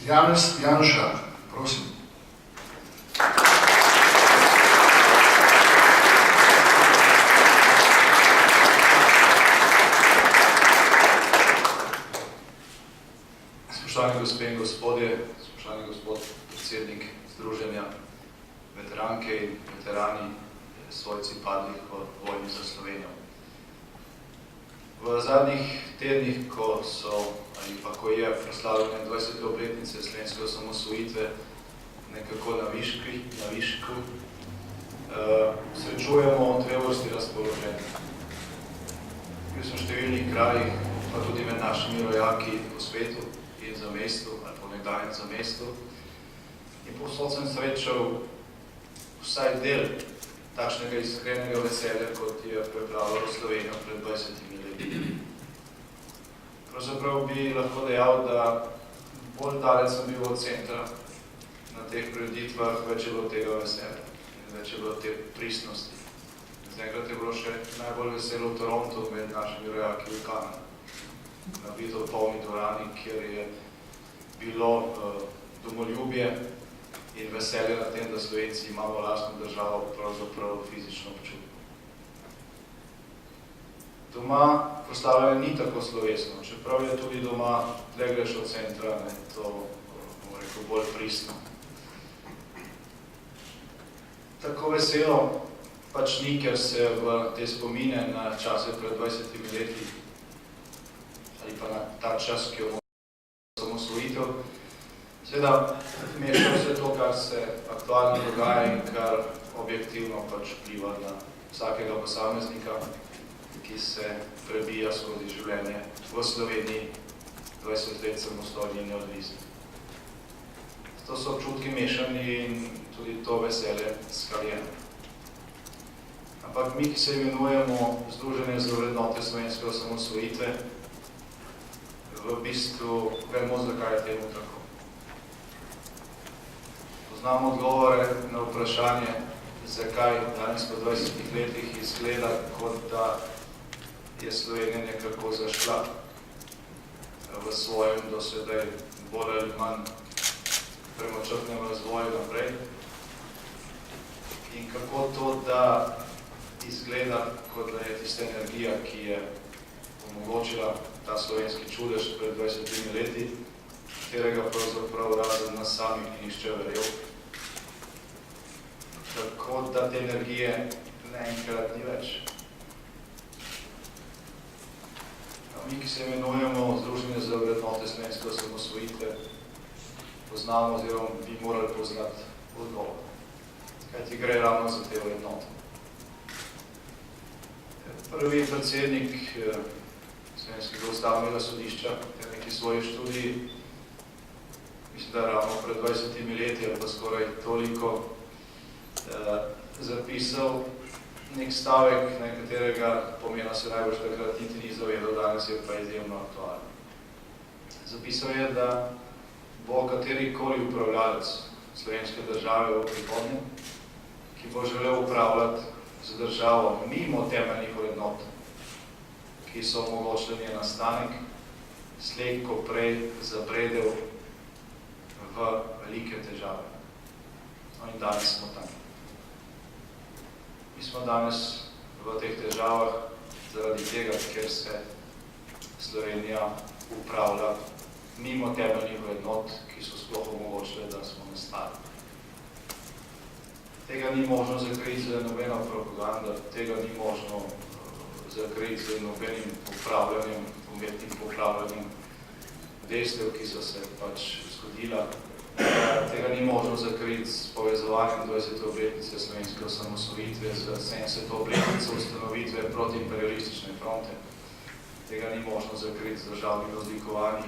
Janez Janša, prosim. Spoštovani gospe in gospodje, spoštovani gospod predsednik Združenja veteranke in veterani, svojci padlih v vojni za Slovenijo. V zadnjih tednih, ko je proslavljene 20. obletnice slovenske osamosvojitve nekako na višku, srečujemo dve vrsti razpoloženj. Bil sem v številnih krajih, pa tudi med našimi rojaki po svetu in za mestu, ali po nekdanjem za mestu. In povsod sem srečal vsaj del takšnega iskrenega veselja, kot je pripravljalo Slovenijo pred 20 leti. Pravzaprav bi lahko dejal, da bolj daleč sem bil od centra na teh prireditvah, več je bilo tega veselja in več je bilo te pristnosti. Zaenkrat je bilo še najbolj veselo v Torontu med našimi rojaki v Kanadi, na videl polni dvorani, kjer je bilo domoljubje in veselje na tem, da Slovenci imamo lastno državo, pravzaprav fizično občutno. Doma proslavljanje ni tako slovesno, čeprav je tudi doma, tle greš od centra, to, bomo rekel, bolj pristno. Tako veselo pač ni, ker se v te spomine na čase pred 20 leti ali pa na ta čas, ki jo bomo osamosvojitev, seveda meša vse to, kar se aktualno dogaja in kar objektivno pač vpliva na vsakega posameznika, ki se prebija skozi življenje v Sloveniji 20 let samostojni in neodvisni. To so občutki mešani in tudi to veselje skaljeno. Ampak mi, ki se imenujemo Združenje za vrednote slovenske osamosvojitve, v bistvu vemo, zakaj je temu tako. Poznamo odgovore na vprašanje, zakaj danes po 20 letih izgleda, kot da je Slovenija nekako zašla v svojem do sedaj bolj ali manj premočrtnem razvoju naprej. In kako to, da izgleda, kot da je tista energija, ki je omogočila ta slovenski čudež pred 20 leti, katerega pravzaprav razen nas samih ni nihče verjel. Tako da te energije naenkrat ni več. Mi, ki se imenujemo Združenje za vrednote slovenske osamosvojitve, poznamo oziroma bi morali poznati odgovor. Kajti gre ravno za te vrednote. Prvi predsednik Slovenskega ustavnega sodišča je neki svoji študiji, mislim, da ravno pred 20 leti ali pa skoraj toliko, zapisal nek stavek, na katerega pomena se najbolj takrat niti ni zavedal, danes je pa izjemno aktualen. Zapisal je, da bo katerikoli upravljalec slovenske države v prihodnje, ki bo želel upravljati z državo mimo temeljnih vrednot, ki so omogočili njen nastanek, slej ko prej zabredel v velike težave. No in danes smo tam. Mi smo danes v teh težavah zaradi tega, ker se Slovenija upravlja mimo temeljnih vrednot, ki so sploh omogočile, da smo nastali. Tega ni možno zakriti z nobeno propagando, tega ni možno zakriti z nobenim upravljanjem, umetnim upravljanjem dejstev, ki so se pač zgodila. Tega ni možno zakriti s povezovanjem 20. obletnice slovenske osamosvojitve z 70. obletnico ustanovitve protiimperialistične fronte. Tega ni možno zakriti z državnimi odlikovanji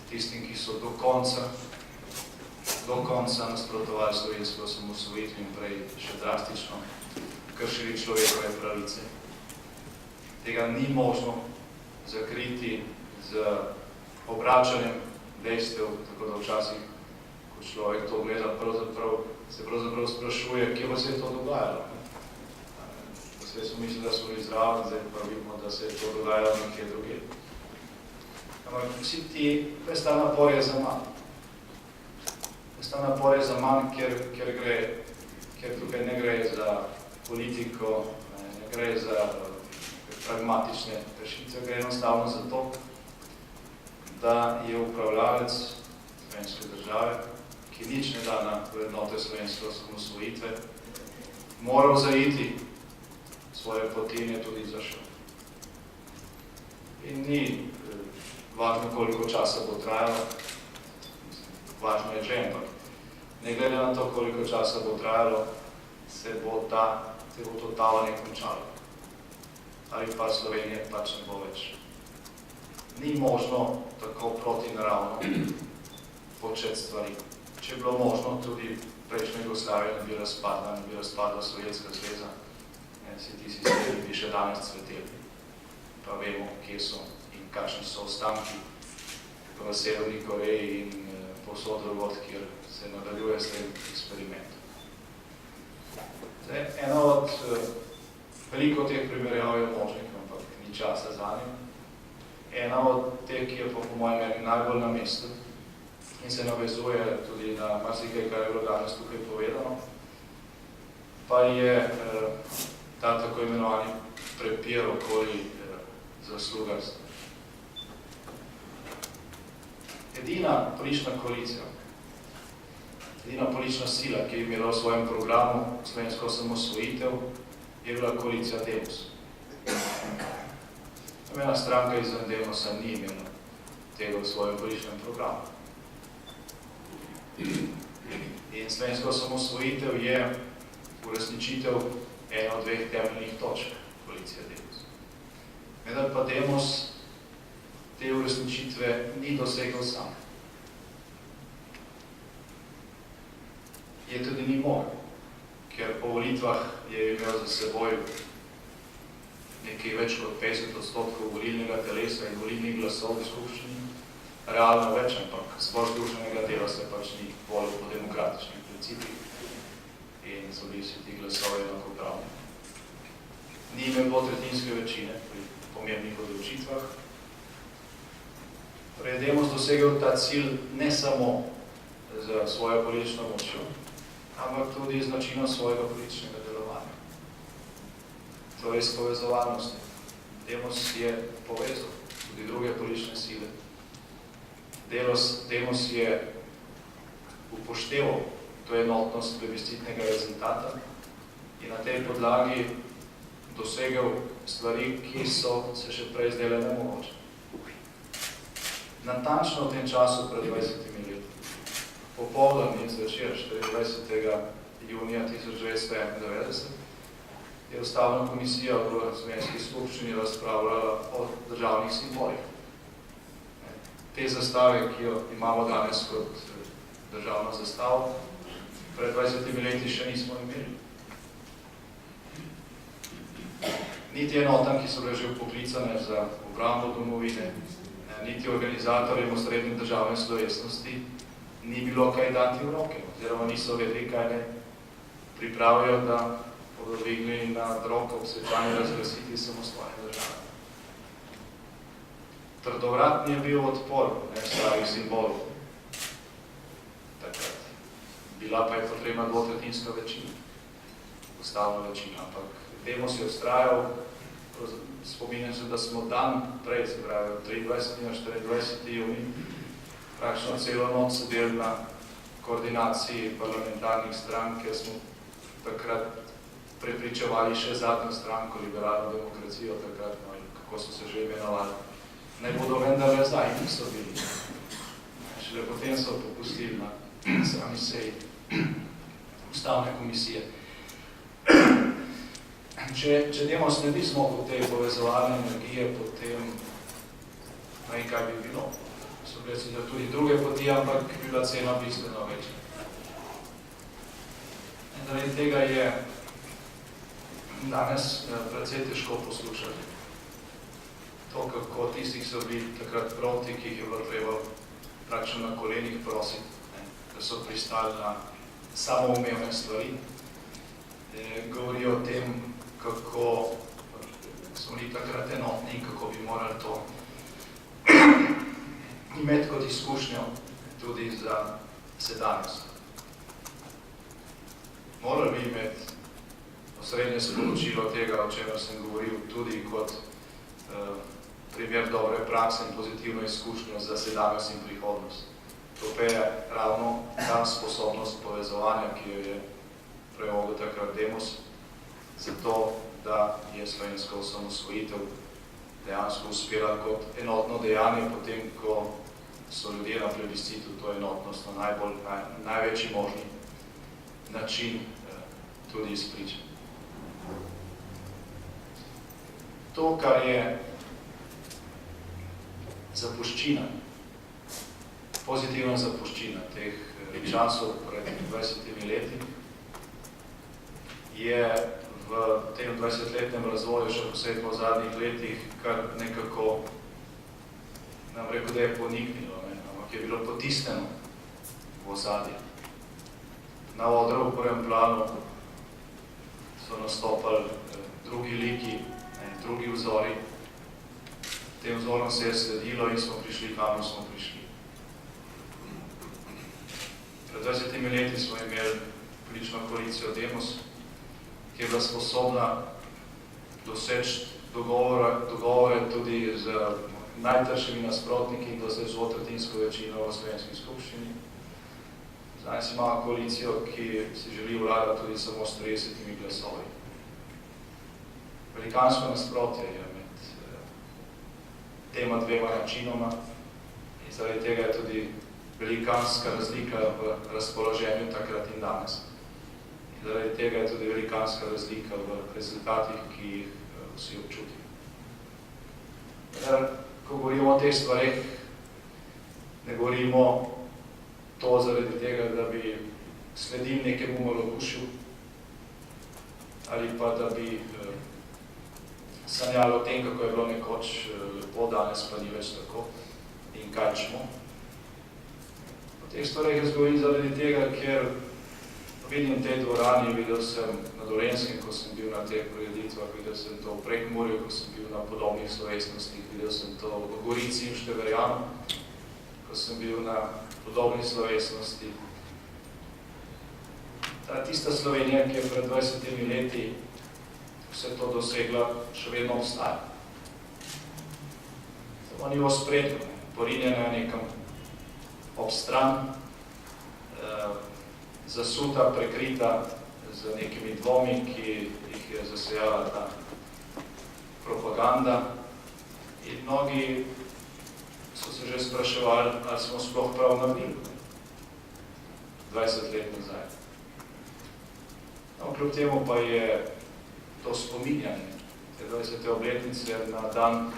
tistim, ki so do konca nasprotovali slovenske osamosvojitve in prej še drastično kršili človekove pravice. Tega ni možno zakriti z obračanjem dejstev, tako da včasih človek to gleda, se pravzaprav sprašuje, kje pa se je to dogajalo. Vse so mislili, da so bili zraven, zdaj pa vidimo, da se je to dogajalo nekje druge. Ampak vsi ti, ves ta napor je za manj. ta napor je za manj, ker tukaj ne gre za politiko, ne gre za pragmatične rešitve, gre enostavno za to, da je upravljalec slovenske države, ki nič ne da na vrednote slovenske osamosvojitve, moral zaiti svoje poti in je tudi zašel. In ni važno, koliko časa bo trajalo, važno je že, ampak ne glede na to, koliko časa bo trajalo, se bo to talanje končalo. Ali pa Slovenije pač ne bo več. Ni možno tako protinaravno početi stvari. Če je bilo možno, tudi prejšnja Jugoslavija ne bi razpadla Sovjetska zveza, vsi ti sistemi bi še danes cveteli. Pa vemo, kje so in kakšni so ostanki v Severni Koreji in povsod drugod, kjer se nadaljuje s tem eksperimentom. Eno od veliko teh primerjav je možnih, ampak ni časa za njim. Ena od teh, ki je po mojem mnenju najbolj na mestu in se navezuje tudi na marsikaj, kar je bilo danes tukaj povedano, pa je ta tako imenovani prepir okoli zaslugarstva. Edina politična koalicija, edina politična sila, ki je imela v svojem programu slovensko osamosvojitev, je bila koalicija Demos. Ena stranka izven Demosa ni imela tega v svojem političnem programu. In slovensko osamosvojitev je uresničitev ena od dveh temeljnih točk koalicije Demos. Vendar pa Demos te uresničitve ni dosegel sam. Je tudi ni mogel, ker po volitvah je imel za seboj nekaj več kot 50% volilnega telesa in volilnih glasov v skupščini, realno več, ampak sploh združenega dela se pač ni volil po demokratičnih principih in so bili vsi ti glasovi enakopravni. Ni imel dvotretjinske večine pri pomembnih odločitvah. Torej, Demos dosegel ta cilj ne samo za svojo politično močjo, ampak tudi z načinom svojega političnega delovanja. Torej, s povezovalnostjo. Demos je povezal tudi druge politične sile. Demos je upošteval to enotnost plebiscitnega rezultata in na tej podlagi dosegel stvari, ki so se še prej zdele nemogoče. Natančno v tem času pred 20 leti, popoldan in zvečer 24. junija 1991, je Ustavna komisija v Slovenski skupščini razpravljala o državnih simbolih. Te zastave, ki jo imamo danes kot državno zastavo, pred 20 leti še nismo imeli. Niti enotam, ki so bile že vpoklicane za obrambo domovine, niti organizatorjem osrednje državne slovesnosti ni bilo kaj dati v roke, oziroma niso vedeli, kaj ne pripravijo, da bodo dvignili na roko ob svečanju razglasitvi samostojne države. Trdovratni je bil odpor starih simbolov takrat. Bila pa je potrebna dvotretjinska večina, ustavna večina, ampak Demos je vztrajal. Spominjam se, da smo dan prej, se pravi, 23. in 24. juni, praktično celo noč sedeli na koordinaciji parlamentarnih strank, ker smo takrat prepričevali še zadnjo stranko, liberalno demokracijo, takrat, no, kako so se že imenovali. Naj bodo vendarle zdaj, niso bili. Šele potem so popustili na sami seji Ustavne komisije. Če Demos ne bi zmogel te povezovalne energije, potem ne vem, kaj bi bilo. So bile sicer tudi druge poti, ampak bi bila cena bistveno večja. Zaradi tega je danes precej težko poslušati to, kako tisti, ki so bili takrat proti, ki jih je bilo treba praktično na kolenih prositi, da so pristali na samoumevne stvari, govorijo o tem, kako smo bili takrat enotni in kako bi morali to imeti kot izkušnjo tudi za sedanjost. morali bi imeti osrednje sporočilo tega, o čemer sem govoril, tudi kot primer dobre prakse in pozitivno izkušnjo za sedanjost in prihodnost. To pa je ravno ta sposobnost povezovanja, ki jo je premogel takrat Demos, zato da je slovenska osamosvojitev dejansko uspela kot enotno dejanje, potem ko so ljudje na plebiscitu to enotnost na največji možni način tudi izpričali. To, kar je zapuščina, pozitivna zapuščina teh časov pred 20 leti, je v tem 20-letnem razvoju, še posebej v zadnjih letih, kar nekako, nam rekel, da je poniknilo, ampak je bilo potisneno v ozadje. Na odru v prvem planu so nastopali drugi liki, drugi vzori. Tem vzorom se je sledilo in smo prišli, kamor smo prišli. Pred 20 leti smo imeli politično koalicijo Demos, ki je bila sposobna doseči dogovore tudi z najtršimi nasprotniki in doseči dvotretjinsko večino v slovenski skupščini. Danes imamo koalicijo, ki si želi vladati tudi samo s 30 glasovi. Velikansko nasprotje je med tema dvema načinoma in zaradi tega je tudi velikanska razlika v razpoloženju takrat in danes. In zaradi tega je tudi velikanska razlika v rezultatih, ki jih vsi občutijo. Ko govorimo o teh stvareh, ne govorimo to zaradi tega, da bi sledil nekemu malodušju ali pa da bi sanjali o tem, kako je bilo nekoč lepo, danes pa ni več tako in kaj čmo. O teh stvareh jaz govorim zaradi tega, ker vidim v tej dvorani, videl sem na Dolenjskem, ko sem bil na teh prireditvah, videl sem to v Prekmurju, ko sem bil na podobnih slovesnostih, videl sem to v Gorici in Števerjanu, ko sem bil na podobnih slovesnosti. Ta tista Slovenija, ki je pred 20 leti vse to dosegla, še vedno obstaja. Samo ni v ospredju, porinjena nekam ob stran, zasuta, prekrita z nekimi dvomi, ki jih je zasejala ta propaganda. In mnogi so se že spraševali, ali smo sploh prav naredili 20 let nazaj. No, kljub temu pa je to spominjanje, te 20. obletnice na dan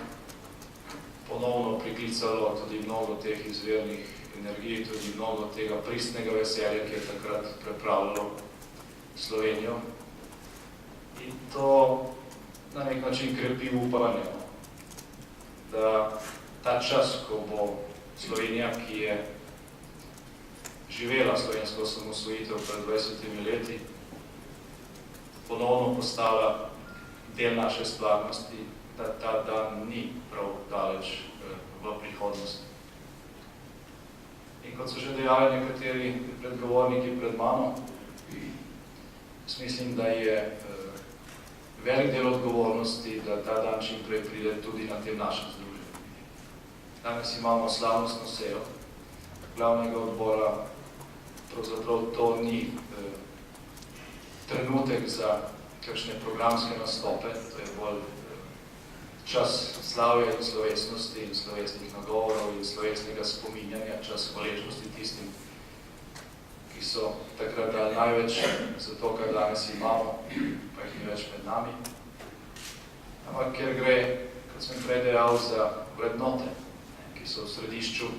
ponovno priklicalo tudi mnogo teh izvirnih energij, tudi mnogo tega pristnega veselja, ki je takrat prepravljalo Slovenijo. In to na nek način krepi upanje, da ta čas, ko bo Slovenija, ki je živela slovensko osamosvojitev pred 20 leti, ponovno postala del naše stvarnosti, da ta dan ni prav daleč v prihodnosti. In kot so že dejali nekateri predgovorniki pred mano, mislim, da je velik del odgovornosti, da ta dan čim prej pride tudi na tem našem združenju. Danes imamo slavnostno sejo glavnega odbora, pravzaprav to ni trenutek za kakšne programske nastope, to je bolj čas slave in slovesnosti in slovesnih nagovorov in slovesnega spominjanja, čas hvaležnosti tistim, ki so takrat dali največ za to, kar danes imamo, pa jih ni več med nami. Ampak ker gre, kot sem prej dejal, za vrednote, ki so v središču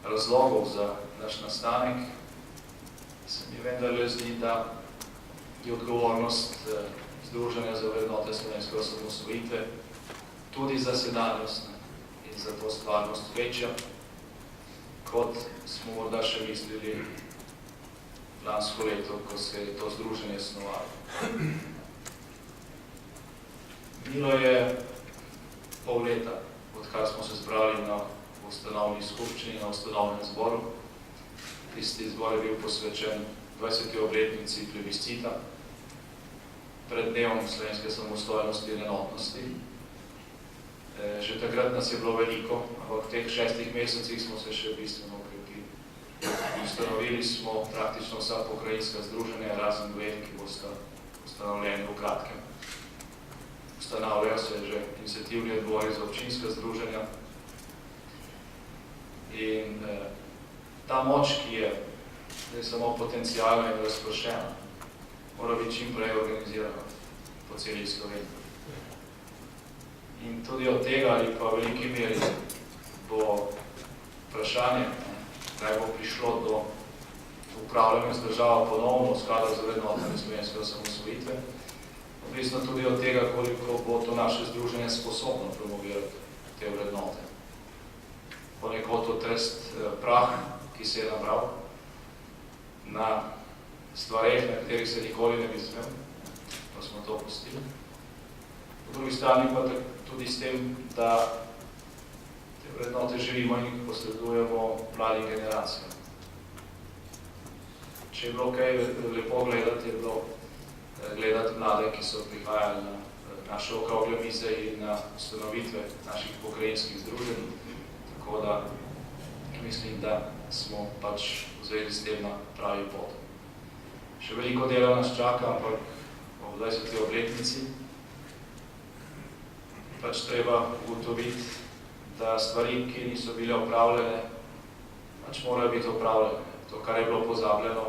razlogov za naš nastanek, se mi vendarle zdi, da je odgovornost Združenja za vrednote slovenske osamosvojitve tudi za sedanjost in za to stvarnost večja, kot smo morda še mislili lansko leto, ko se je to združenje snovalo. Milo je pol leta, odkar smo se zbrali na ustanovni skupščini, na ustanovnem zboru. Tisti zbor je bil posvečen 20. obletnici plebiscita, pred dnevom slovenske samostojnosti in enotnosti. Že takrat nas je bilo veliko, ampak v teh 6 mesecih smo se še bistveno okrepili. Ustanovili smo praktično vsa pokrajinska združenja, razen 2, ki bosta ustanovljeni v kratkem. Ustanavljajo se že iniciativni odbori za občinska združenja. In ta moč, ki je samo potencialna in razpršena, mora biti čim prej organizirana po celi Sloveniji. In tudi od tega ali pa v veliki meri bo vprašanje, kdaj bo prišlo do upravljanja z državo ponovno v skladu z vrednotami slovenske osamosvojitve, odvisno tudi od tega, koliko bo to naše združenje sposobno promovirati te vrednote. Ponekod otrest prah, ki se je nabral na stvareh, na katerih se nikoli ne bi smel, pa smo to pustili. Po drugi strani pa tudi s tem, da te vrednote želimo in jih posredujemo mladim generacijam. Če je bilo kaj lepo gledati, je bilo gledati mlade, ki so prihajali na naše okrogle mize in na ustanovitve naših pokrajinskih združenj. Tako da mislim, da smo pač v zvezi s tem na pravi pot. Še veliko dela nas čaka, ampak v 20. obletnici pač treba ugotoviti, da stvari, ki niso bile opravljene, pač morajo biti opravljene. To, kar je bilo pozabljeno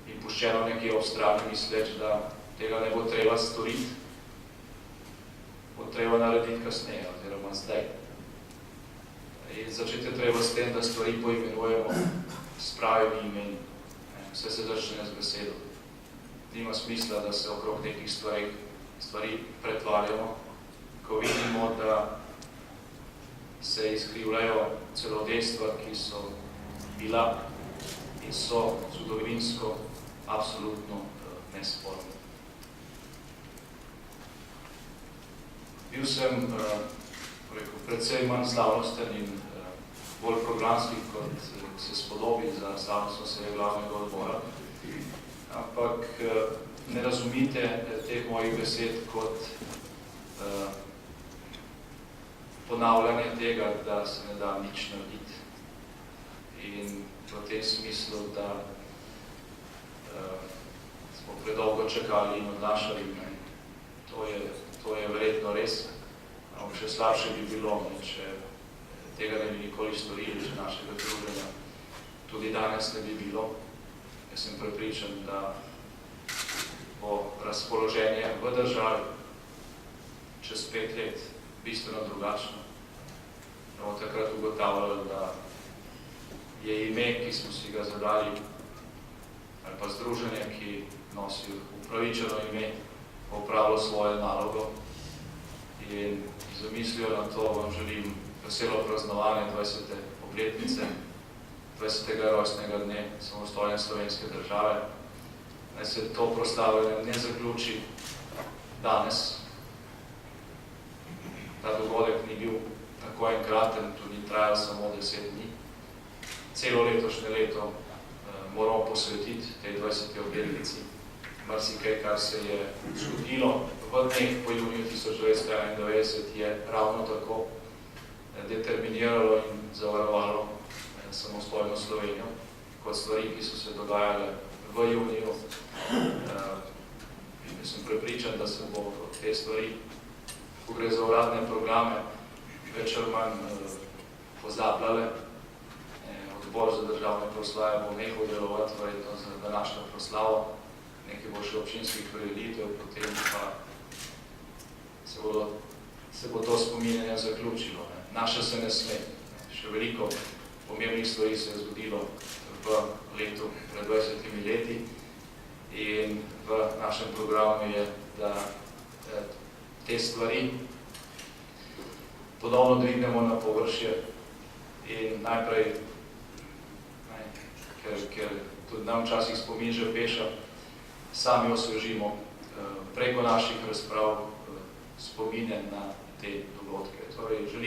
in puščeno nekje ob strani, misleč, da tega ne bo treba storiti, bo treba narediti kasneje, oziroma zdaj. In začeti je treba s tem, da stvari poimenujemo s pravimi imeni. Vse se začne z besedo. Nima smisla, da se okrog nekih stvari pretvarjamo, ko vidimo, da se izkrivljajo celo dejstva, ki so bila in so zgodovinsko absolutno nesporne. Bil sem predvsej manj slavnosten in bolj programski, kot se spodobi za slavnostno sejo glavnega odbora. Ampak ne razumite teh mojih besed kot ponavljanje tega, da se ne da nič narediti. In v tem smislu, da smo predolgo čakali in odnašali. To je verjetno res. Ampak še slabše bi bilo, če tega ne bi nikoli storili, če našega druženja tudi danes ne bi bilo. Jaz sem prepričan, da bo razpoloženje v državi čez 5 let bistveno drugačno. Bomo takrat ugotavljali, da je ime, ki smo si ga zadali, ali pa združenje, ki nosi upravičeno ime, opravilo svojo nalogo. In z mislijo na to vam želim veselo praznovanje 20. obletnice, 20. rojstnega dne samostojne slovenske države. Naj se to proslavljanje ne zaključi danes. Ta dogodek ni bil tako enkraten, tudi trajal samo 10 dni. Celo letošnje leto moramo posvetiti tej 20. obletnici. Marsikaj, kar se je zgodilo v dneh po juniju 1991, je ravno tako determiniralo in zavarovalo samostojno Slovenijo, kot stvari, ki so se dogajale v juniju. Jaz sem prepričan, da se bo te stvari, ko gre za uradne programe, več ali manj pozabljale. Odbor za državne proslave bo nehal delovati, verjetno za današnjo proslavo, nekaj bo še občinskih prireditev, potem pa se bo to spominjanje zaključilo. Naša se ne sme. Še veliko pomembnih stvari se je zgodilo v letu pred 20 leti in v našem programu je, da te stvari ponovno dvignemo na površje in najprej, ker tudi nam včasih spomin že peša, sami osvežimo preko naših razprav spomine na te dogodke. Torej,